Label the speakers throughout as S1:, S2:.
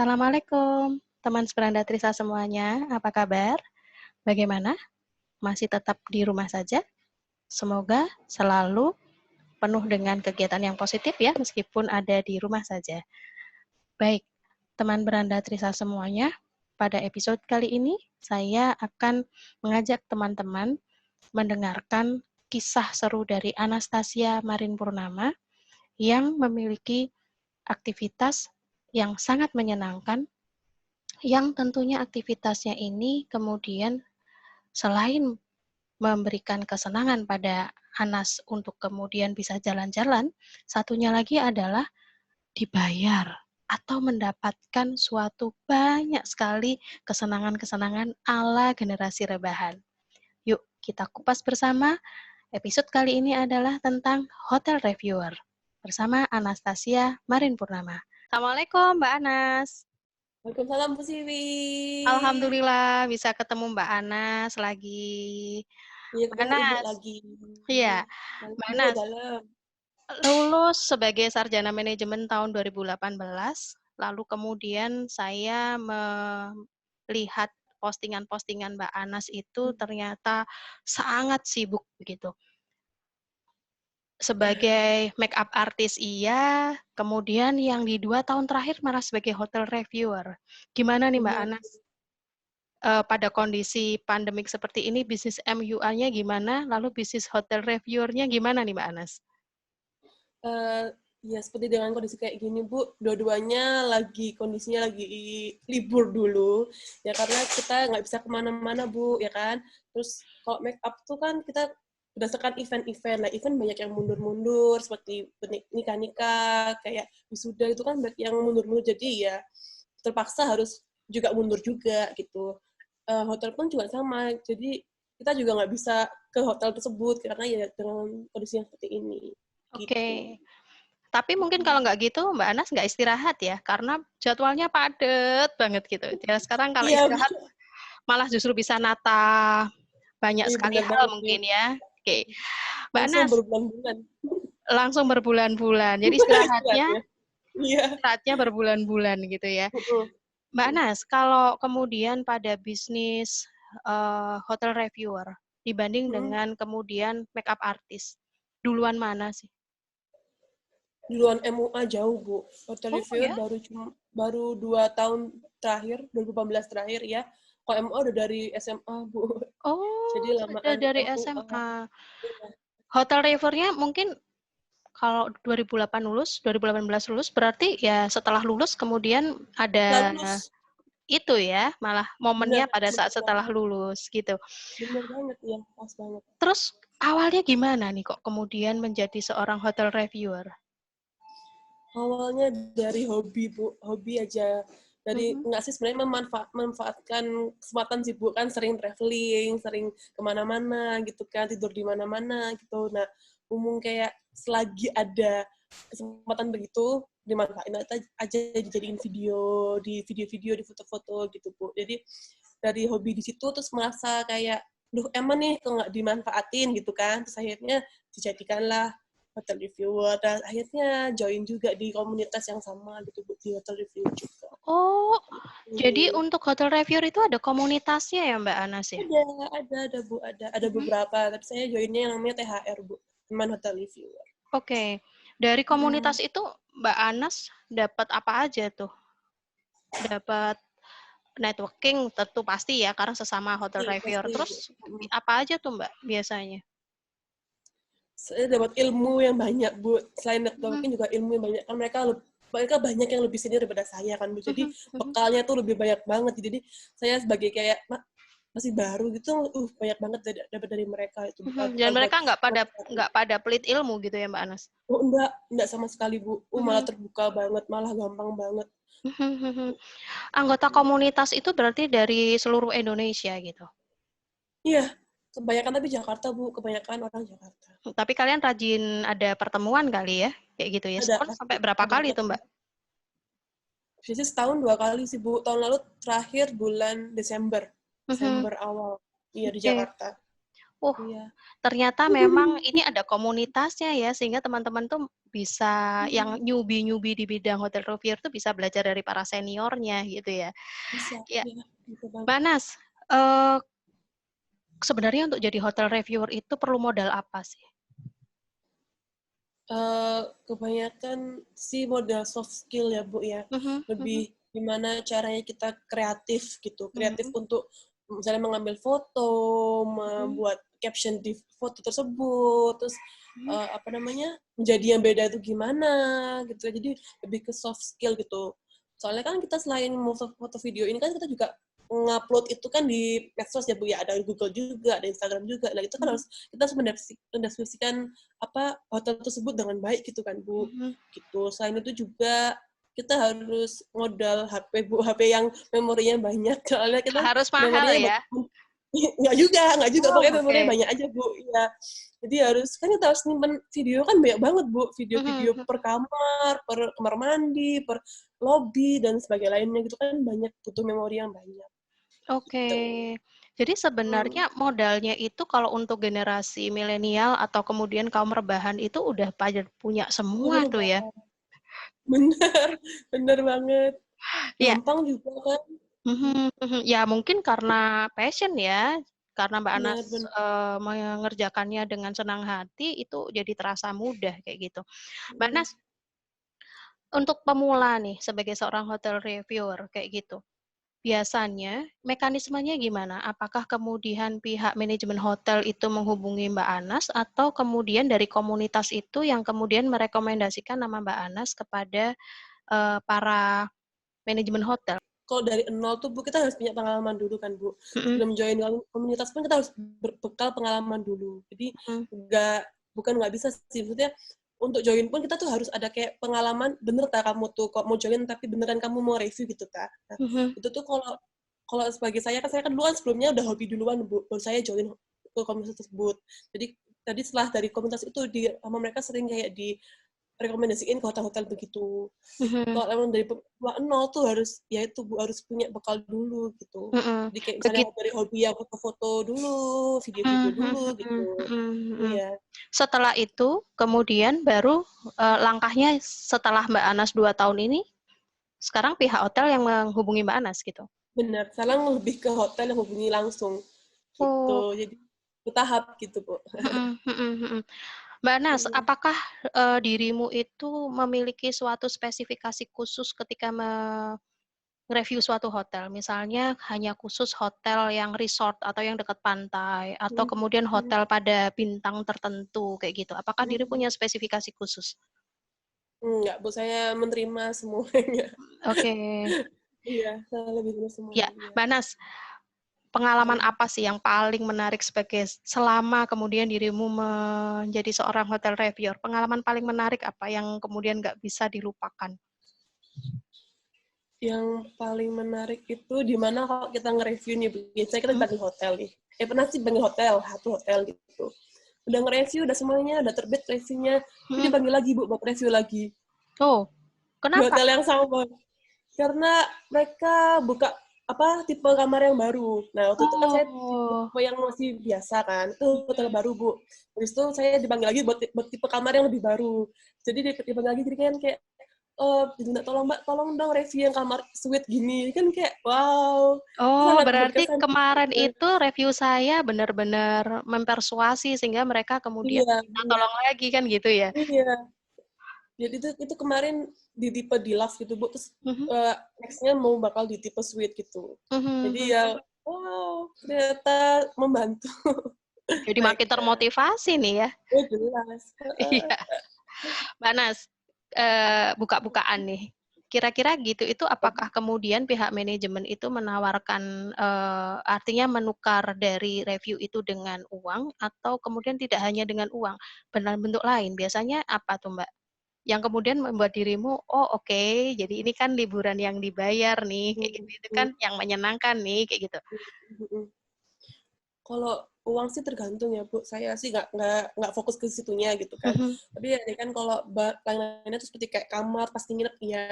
S1: Assalamualaikum, teman Seberanda Trisa semuanya. Apa kabar? Bagaimana? Masih tetap di rumah saja? Semoga selalu penuh dengan kegiatan yang positif ya, meskipun ada di rumah saja. Baik, teman Beranda Trisa semuanya, pada episode kali ini saya akan mengajak teman-teman mendengarkan kisah seru dari Anastasia Marin Purnama yang memiliki aktivitas yang sangat menyenangkan, yang tentunya aktivitasnya ini kemudian selain memberikan kesenangan pada Anas untuk kemudian bisa jalan-jalan, satunya lagi adalah dibayar atau mendapatkan suatu banyak sekali kesenangan-kesenangan ala generasi rebahan. Yuk, kita kupas bersama. Episode kali ini adalah tentang Hotel Reviewer bersama Anastasia Marin Purnama. Assalamualaikum, Mbak Anas.
S2: Waalaikumsalam Bu Siwi.
S1: Alhamdulillah bisa ketemu Mbak Anas lagi.
S2: Iya,
S1: Mbak
S2: ketemu Ibu
S1: Anas,
S2: lagi.
S1: iya, Mbak
S2: Bu,
S1: Anas,
S2: dalam.
S1: lulus sebagai sarjana manajemen tahun 2018, lalu kemudian saya melihat postingan-postingan Mbak Anas itu ternyata sangat sibuk begitu. Sebagai make up artist iya, kemudian yang di 2 tahun terakhir malah sebagai hotel reviewer. Gimana nih Mbak
S2: Benar.
S1: Anas? Pada kondisi pandemik seperti ini, bisnis MUA-nya gimana? Lalu bisnis hotel reviewer-nya gimana nih Mbak Anas?
S2: Ya seperti dengan kondisi kayak gini Bu, dua-duanya kondisinya lagi libur dulu, ya karena kita nggak bisa kemana-mana Bu, ya kan. Terus kalau make up tuh kan kita berdasarkan event-event, nah event banyak yang mundur-mundur, seperti nikah-nikah, kayak wisuda itu kan banyak yang mundur-mundur, jadi ya terpaksa harus juga mundur juga gitu. Hotel pun juga sama, jadi kita juga nggak bisa ke hotel tersebut karena ya dengan kondisi yang seperti ini.
S1: Oke.
S2: Gitu.
S1: Tapi mungkin kalau nggak gitu Mbak Anas nggak istirahat ya, karena jadwalnya padat banget gitu. Ya sekarang kalau
S2: Iya,
S1: istirahat malah justru bisa nata banyak
S2: iya
S1: sekali
S2: benar
S1: hal
S2: banget Bu.
S1: mungkin ya. Oke. Mbak
S2: Langsung
S1: Anas,
S2: berbulan-bulan
S1: langsung berbulan-bulan. Jadi istirahatnya
S2: istirahatnya. Iya.
S1: istirahatnya berbulan-bulan gitu ya. Mbak Anas, kalau kemudian pada bisnis hotel reviewer dibanding dengan kemudian makeup artist, duluan mana sih?
S2: Duluan MUA jauh Bu. Hotel
S1: Oh
S2: reviewer
S1: ya?
S2: baru 2 tahun terakhir, 2018 terakhir ya. Kalau MUA udah dari SMA Bu.
S1: Oh,
S2: Jadi
S1: sudah
S2: lamaan
S1: dari
S2: MUA.
S1: SMA. Hotel reviewer-nya mungkin kalau 2018 lulus, berarti ya setelah lulus kemudian ada
S2: Lulus.
S1: itu ya, malah
S2: Benar,
S1: momennya pada
S2: benar
S1: saat setelah
S2: banget.
S1: lulus gitu.
S2: Benar banget ya, pas banget.
S1: Terus awalnya gimana nih kok kemudian menjadi seorang hotel reviewer?
S2: Awalnya dari hobi Bu, hobi aja. Dari
S1: Mhm.
S2: nggak sih sebenarnya memanfaatkan kesempatan sih Bu, kan sering traveling, sering kemana-mana gitu kan, tidur di mana-mana gitu. Nah, umum kayak selagi ada kesempatan begitu, dimanfaatin aja dijadiin video-video, di foto-foto gitu Bu. Jadi dari hobi di situ terus merasa kayak, duh emang nih kok nggak dimanfaatin gitu kan. Terus akhirnya dijadikanlah hotel reviewer, dan akhirnya join juga di komunitas yang sama gitu Bu, di hotel review juga.
S1: Oh, jadi
S2: Hmm.
S1: untuk hotel reviewer itu ada komunitasnya ya Mbak Anas ya?
S2: Ada Bu, ada
S1: Mhm.
S2: beberapa, tapi saya joinnya yang namanya THR Bu, teman hotel reviewer.
S1: Oke, dari komunitas itu Mbak Anas dapat apa aja tuh? Dapat networking tentu pasti ya, karena sesama hotel reviewer.
S2: Pasti Bu.
S1: Terus apa aja tuh Mbak biasanya?
S2: Saya dapat ilmu yang banyak Bu, selain
S1: Mhm,
S2: networking juga ilmu yang banyak, kan mereka banyak yang lebih senior daripada saya kan Bu, jadi
S1: mhm, mhm.
S2: bekalnya tuh lebih banyak banget, jadi saya sebagai kayak masih baru gitu, banyak banget dapat dari mereka itu,
S1: Dan
S2: bekal buat
S1: mereka nggak pada pelit ilmu gitu ya Mbak Anas?
S2: Oh, enggak sama sekali Bu. Malah
S1: Mhm,
S2: terbuka banget, malah gampang banget.
S1: mhm. Anggota komunitas itu berarti dari seluruh Indonesia gitu?
S2: Iya, kebanyakan tapi Jakarta Bu, kebanyakan orang Jakarta.
S1: Tapi kalian rajin ada pertemuan kali ya? Kayak gitu ya?
S2: Ada
S1: Setahun
S2: pasti,
S1: sampai berapa
S2: ada
S1: kali tuh
S2: ketemu.
S1: Mbak?
S2: Biasanya setahun 2 kali sih Bu. Tahun lalu terakhir bulan Desember,
S1: Mhm,
S2: Desember awal. Iya di
S1: oke.
S2: Jakarta.
S1: Oh,
S2: Iya.
S1: ternyata memang ini ada komunitasnya ya, sehingga teman-teman tuh bisa yang newbie di bidang hotel reviewer tuh bisa belajar dari para seniornya gitu ya.
S2: Bisa,
S1: Ya,
S2: ya, gitu banget.
S1: Mbak Nas, sebenarnya untuk jadi hotel reviewer itu perlu modal apa sih?
S2: Kebanyakan sih modal soft skill ya Bu ya,
S1: Mhm, mhm,
S2: lebih gimana caranya kita kreatif gitu, kreatif
S1: mhm,
S2: untuk misalnya mengambil foto,
S1: mhm,
S2: membuat caption di foto tersebut, terus
S1: mhm.
S2: apa namanya menjadi yang beda itu gimana gitu, jadi lebih ke soft skill gitu. Soalnya kan kita selain foto video ini kan kita juga ngupload itu kan di medsos ya Bu ya, ada Google juga, ada Instagram juga. Nah itu kan
S1: Mhm,
S2: harus kita harus mendeskripsikan apa hotel tersebut dengan baik gitu kan Bu.
S1: mhm.
S2: Gitu. Selain itu juga kita harus modal HP Bu, HP yang memorinya banyak. Soalnya kita
S1: Harus mahal
S2: memorinya
S1: ya?
S2: nggak juga, pokoknya
S1: Oh,
S2: memorinya
S1: oke.
S2: banyak aja Bu. Iya. Jadi harus kan kita harus nyimpen video kan banyak banget Bu,
S1: Mhm,
S2: video-video
S1: mhm.
S2: per kamar, per kamar mandi, per lobby dan sebagainya lainnya gitu kan banyak, butuh memori yang banyak.
S1: Oke.
S2: Gitu.
S1: Jadi sebenarnya modalnya itu kalau untuk generasi milenial atau kemudian kaum rebahan itu udah pada punya semua
S2: Bener
S1: tuh ya?
S2: banget. Bener, bener banget.
S1: Iya.
S2: Gampang juga kan.
S1: Mhm, mhm. Ya mungkin karena passion ya, karena Mbak Anas,
S2: Bener, bener.
S1: mengerjakannya dengan senang hati itu jadi terasa mudah kayak gitu. Mbak Anas, untuk pemula nih sebagai seorang hotel reviewer kayak gitu, biasanya mekanismenya gimana? Apakah kemudian pihak manajemen hotel itu menghubungi Mbak Anas atau kemudian dari komunitas itu yang kemudian merekomendasikan nama Mbak Anas kepada, para manajemen hotel?
S2: Kalau dari nol tuh Bu, kita harus punya pengalaman dulu kan Bu.
S1: Mhm,
S2: Sebelum join komunitas pun kita harus berbekal pengalaman dulu. Jadi
S1: mhm,
S2: bukan nggak bisa sih, maksudnya untuk join pun kita tuh harus ada kayak pengalaman, bener tak kamu tuh kok mau join tapi beneran kamu mau review gitu tak. Nah,
S1: mhm,
S2: itu tuh kalau kalau sebagai saya kan dulu kan sebelumnya udah hobi duluan Bu, baru saya join ke komunitas tersebut. Jadi tadi setelah dari komunitas itu sama mereka sering kayak di rekomendasiin ke hotel-hotel begitu.
S1: mhm.
S2: Kalau emang dari nol tuh harus ya itu Bu, harus punya bekal dulu gitu.
S1: Mhm,
S2: Jadi kayak misalnya
S1: begit
S2: dari hobi yang foto-foto dulu, video-video
S1: mhm,
S2: dulu
S1: mhm,
S2: gitu.
S1: mhm, mhm.
S2: Iya,
S1: Setelah itu, kemudian baru, langkahnya setelah Mbak Anas 2 tahun ini, sekarang pihak hotel yang menghubungi Mbak Anas gitu?
S2: benar. Sekarang lebih ke hotel yang hubungi langsung gitu.
S1: Oh,
S2: Jadi bertahap gitu Bu.
S1: mhm, mhm, mhm. Mbak Anas,
S2: Iya.
S1: apakah, dirimu itu memiliki suatu spesifikasi khusus ketika review suatu hotel? Misalnya hanya khusus hotel yang resort atau yang dekat pantai, atau
S2: Hmm,
S1: kemudian
S2: hmm,
S1: hotel pada bintang tertentu kayak gitu. Apakah diri
S2: hmm.
S1: punya spesifikasi khusus?
S2: Enggak Bu, saya menerima semuanya.
S1: Oke.
S2: Iya, saya lebih dulu
S1: Ya,
S2: semuanya. Iya.
S1: Mbak Nas, pengalaman
S2: Hmm.
S1: apa sih yang paling menarik sebagai selama kemudian dirimu menjadi seorang hotel reviewer? Pengalaman paling menarik apa yang kemudian nggak bisa dilupakan?
S2: Yang paling menarik itu di mana kalau kita nge-review nih, biasanya kita
S1: Mhm,
S2: dipanggil hotel nih. Pernah sih panggil hotel, satu hotel gitu. Udah nge-review, udah semuanya, udah terbit reviewnya, tapi
S1: mhm.
S2: dipanggil lagi, Bu, buat review lagi.
S1: Oh,
S2: Di
S1: kenapa?
S2: hotel yang sama. Karena mereka buka apa tipe kamar yang baru. Nah, waktu itu kan saya
S1: Oh,
S2: tipe yang masih biasa kan. Itu hotel baru, Bu. Habis itu saya dipanggil lagi buat tipe kamar yang lebih baru. Jadi dipanggil lagi, jadi kan kayak minta tolong Mbak, tolong dong review yang kamar suite gini. Kan kayak, wow,
S1: oh,
S2: sangat
S1: berarti
S2: berkesan.
S1: kemarin itu review saya benar-benar mempersuasi sehingga mereka kemudian
S2: Iya,
S1: minta
S2: benar.
S1: tolong lagi kan gitu ya?
S2: Iya. Jadi itu kemarin di tipe di love gitu, Bu. Terus
S1: Mhm,
S2: next-nya mau bakal di tipe suite gitu.
S1: mhm,
S2: Jadi
S1: mhm.
S2: ya, wow, ternyata membantu
S1: Jadi makin
S2: mereka.
S1: termotivasi nih ya.
S2: Oh, jelas.
S1: Iya. Mbak Nas, buka-bukaan nih. Kira-kira gitu, itu apakah kemudian pihak manajemen itu menawarkan, artinya menukar dari review itu dengan uang atau kemudian tidak hanya dengan uang, dalam bentuk lain? Biasanya apa tuh, Mbak? Yang kemudian membuat dirimu, "Oh oke, jadi ini kan liburan yang dibayar nih," kayak gitu, itu kan yang menyenangkan nih, kayak gitu.
S2: Kalau uang sih tergantung ya Bu, saya sih nggak fokus ke situnya gitu kan.
S1: Mhm,
S2: Tapi ya kan kalau lain-lainnya tuh seperti kayak kamar pasti nginep ya.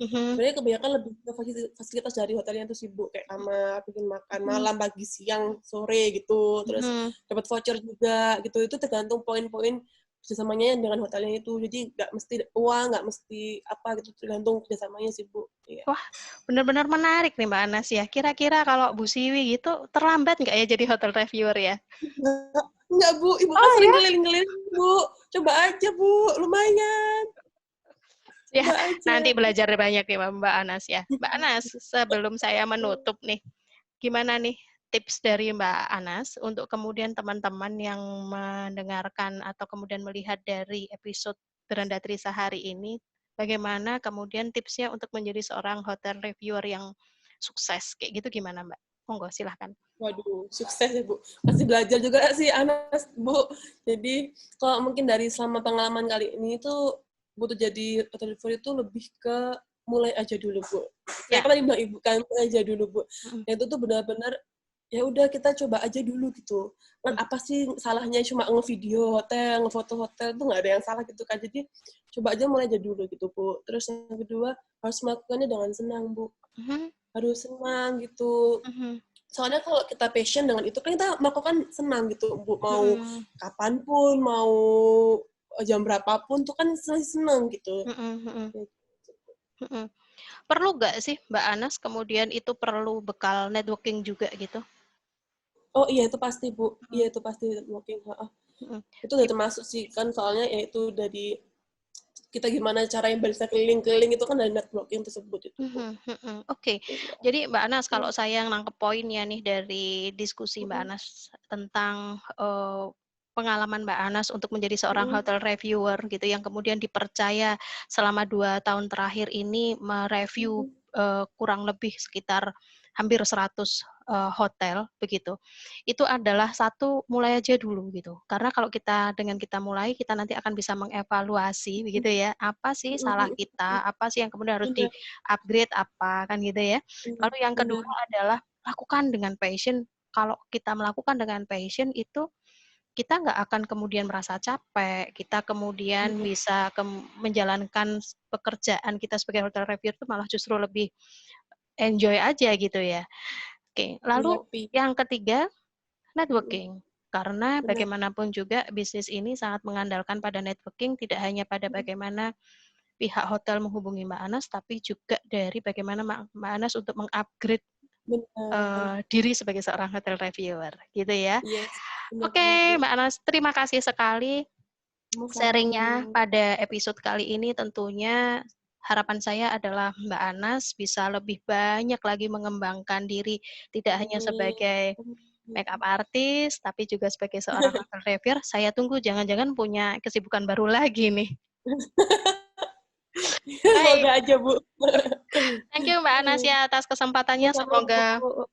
S1: mhm,
S2: Sebenarnya kebanyakan lebih ke fasilitas dari hotelnya tuh sih Bu, kayak kamar, bikin makan
S1: mhm,
S2: malam, pagi, siang, sore gitu. Terus
S1: mhm,
S2: dapat voucher juga gitu. Itu tergantung poin-poin kerjasamanya dengan hotelnya itu. Jadi nggak mesti uang, nggak mesti apa gitu, tergantung kerjasamanya sih Bu. Iya.
S1: Wah, benar-benar menarik nih Mbak Anas ya. Kira-kira kalau Bu Siwi gitu terlambat nggak ya jadi hotel reviewer ya?
S2: Enggak Bu, Ibu kan
S1: Oh
S2: sering
S1: ya?
S2: keliling-keliling Bu. Coba aja Bu, lumayan.
S1: Ya,
S2: Coba aja.
S1: nanti belajar banyak ya Mbak Anas ya. Mbak Anas, sebelum saya menutup nih, gimana nih tips dari Mbak Anas untuk kemudian teman-teman yang mendengarkan atau kemudian melihat dari episode Beranda Trisa hari ini, bagaimana kemudian tipsnya untuk menjadi seorang hotel reviewer yang sukses, kayak gitu gimana Mbak? Monggo, silahkan.
S2: Waduh, sukses ya Bu. Masih belajar juga sih Anas Bu. Jadi kalau mungkin dari selama pengalaman kali ini tuh butuh jadi hotel reviewer itu lebih ke mulai aja dulu Bu. Saya
S1: Ya.
S2: kan tadi bilang Ibu kan mulai aja dulu Bu. Itu tuh benar-benar ya udah kita coba aja dulu gitu. Kan apa sih salahnya cuma ngevideo hotel, ngefoto hotel tuh nggak ada yang salah gitu kan. Jadi coba aja mulai aja dulu gitu Bu. Terus yang kedua harus melakukannya dengan senang Bu. Harus senang gitu. Soalnya kalau kita passion dengan itu kan kita melakukan senang gitu Bu. Mau kapanpun, mau jam berapapun tuh kan senang gitu.
S1: Perlu nggak sih Mbak Anas kemudian itu perlu bekal networking juga gitu?
S2: Oh iya itu pasti Bu, iya itu pasti networking. Itu udah termasuk sih kan soalnya ya itu dari kita gimana cara yang bisa keliling-keliling itu kan dari networking tersebut itu Bu.
S1: Oke. Jadi Mbak Anas, kalau saya yang nangkep poinnya nih dari diskusi Mbak Anas tentang pengalaman Mbak Anas untuk menjadi seorang hotel reviewer gitu yang kemudian dipercaya selama 2 tahun terakhir ini mereview kurang lebih sekitar hampir 100 hotel begitu. Itu adalah satu mulai aja dulu gitu. Karena kalau dengan kita mulai kita nanti akan bisa mengevaluasi begitu ya. Apa sih salah kita? Apa sih yang kemudian harus
S2: Benar,
S1: upgrade apa kan gitu ya. Lalu yang kedua
S2: benar.
S1: adalah lakukan dengan passion. Kalau kita melakukan dengan passion itu kita nggak akan kemudian merasa capek, kita kemudian bisa menjalankan pekerjaan kita sebagai hotel reviewer itu malah justru lebih enjoy aja gitu ya. Oke, lalu
S2: Happy.
S1: yang ketiga networking. Karena
S2: Benar.
S1: bagaimanapun juga bisnis ini sangat mengandalkan pada networking, tidak hanya pada bagaimana pihak hotel menghubungi Mbak Anas, tapi juga dari bagaimana Mbak Anas untuk mengupgrade
S2: Benar.
S1: diri sebagai seorang hotel reviewer, gitu ya.
S2: Yes, benar banget Bu.
S1: Oke, Mbak Anas, terima kasih sekali
S2: Sama-sama Bu.
S1: sharingnya pada episode kali ini. Tentunya harapan saya adalah Mbak Anas bisa lebih banyak lagi mengembangkan diri, tidak hanya
S2: Amin.
S1: sebagai makeup artist, tapi juga sebagai seorang hotel reviewer. Saya tunggu jangan-jangan punya kesibukan baru lagi nih. Baik,
S2: Semoga aja Bu.
S1: thank you Mbak Anas ya atas kesempatannya.
S2: Sama-sama Bu.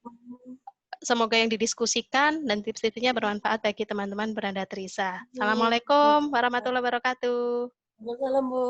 S1: Semoga yang didiskusikan dan tips-tipsnya bermanfaat bagi teman-teman Beranda Trisa.
S2: Amin.
S1: Assalamualaikum warahmatullahi wabarakatuh.
S2: Waalaikumsalam Bu.